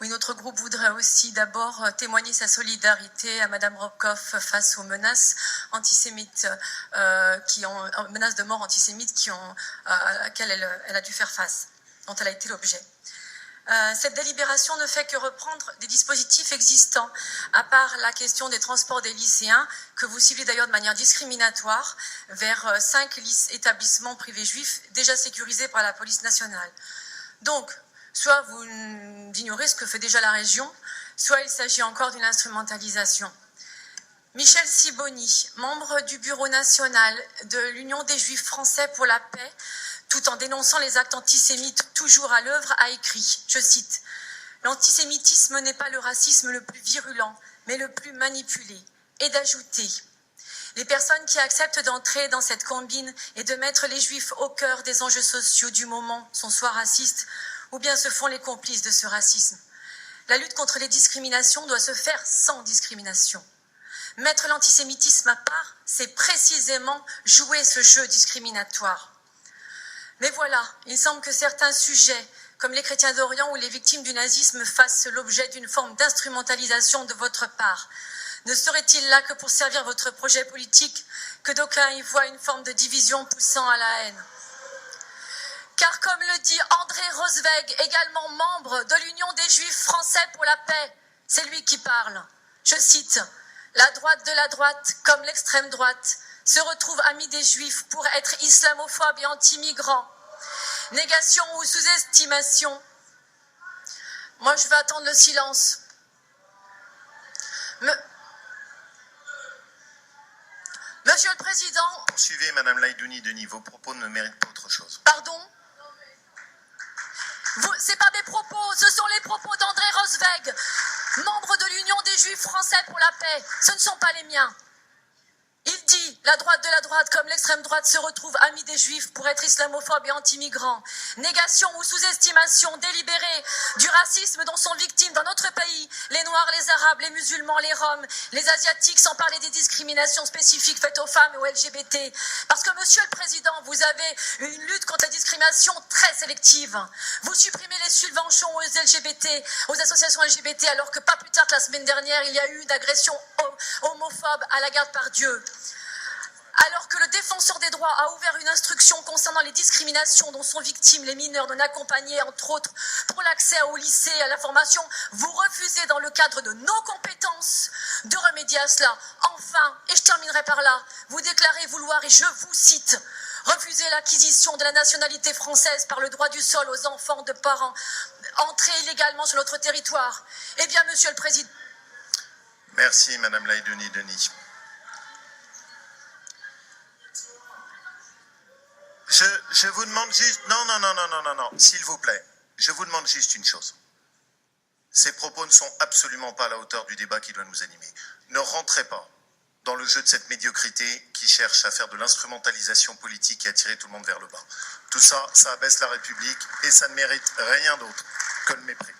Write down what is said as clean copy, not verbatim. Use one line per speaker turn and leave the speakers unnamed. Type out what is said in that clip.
Oui, notre groupe voudrait aussi d'abord témoigner sa solidarité à Madame Robkoff face aux menaces antisémites, menaces de mort antisémites à laquelle elle a dû faire face, dont elle a été l'objet. Cette délibération ne fait que reprendre des dispositifs existants, à part la question des transports des lycéens, que vous ciblez d'ailleurs de manière discriminatoire, vers 5 établissements privés juifs déjà sécurisés par la police nationale. Donc, soit vous ignorez ce que fait déjà la région, soit il s'agit encore d'une instrumentalisation. Michel Sibony, membre du bureau national de l'Union des Juifs français pour la paix, tout en dénonçant les actes antisémites toujours à l'œuvre, a écrit, je cite, « L'antisémitisme n'est pas le racisme le plus virulent, mais le plus manipulé. » Et d'ajouter, « Les personnes qui acceptent d'entrer dans cette combine et de mettre les Juifs au cœur des enjeux sociaux du moment sont soit racistes, ou bien se font les complices de ce racisme. La lutte contre les discriminations doit se faire sans discrimination. Mettre l'antisémitisme à part, c'est précisément jouer ce jeu discriminatoire. Mais voilà, il semble que certains sujets, comme les chrétiens d'Orient ou les victimes du nazisme, fassent l'objet d'une forme d'instrumentalisation de votre part. Ne serait-il là que pour servir votre projet politique, que d'aucuns y voient une forme de division poussant à la haine? Car comme le dit André Rosweg, également membre de l'Union des Juifs français pour la paix, c'est lui qui parle. Je cite, « La droite de la droite, comme l'extrême droite, se retrouve amie des Juifs pour être islamophobe et anti-migrants. Négation ou sous-estimation. » Moi, je vais attendre le silence. Monsieur le Président...
Poursuivez, Madame Laïdouni Denis, vos propos ne méritent pas autre chose.
Pardon? C'est pas mes propos, ce sont les propos d'André Rosweg, membre de l'Union des Juifs français pour la paix. Ce ne sont pas les miens. Il dit, la droite de la droite comme l'extrême droite se retrouve amie des Juifs pour être islamophobe et anti-migrants. Négation ou sous-estimation délibérée du racisme dont sont victimes dans notre pays les Noirs, les Arabes, les musulmans, les Roms, les Asiatiques, sans parler des discriminations spécifiques faites aux femmes et aux LGBT. Parce que, Monsieur le Président, vous avez une lutte contre la discrimination très sélective. Vous supprimez les subventions aux LGBT, aux associations LGBT, alors que pas plus tard que la semaine dernière, il y a eu une agression homophobe à la Garde-Pardieu. Alors que le défenseur des droits a ouvert une instruction concernant les discriminations dont sont victimes les mineurs non accompagnés, entre autres, pour l'accès au lycée et à la formation, vous refusez dans le cadre de nos compétences de remédier à cela. Enfin, et je terminerai par là, vous déclarez vouloir, et je vous cite, refuser l'acquisition de la nationalité française par le droit du sol aux enfants de parents entrés illégalement sur notre territoire. Eh bien, Monsieur le Président...
Merci, Madame Laïdouni Denis. Je vous demande juste... Non, s'il vous plaît. Je vous demande juste une chose. Ces propos ne sont absolument pas à la hauteur du débat qui doit nous animer. Ne rentrez pas dans le jeu de cette médiocrité qui cherche à faire de l'instrumentalisation politique et à tirer tout le monde vers le bas. Tout ça, ça abaisse la République et ça ne mérite rien d'autre que le mépris.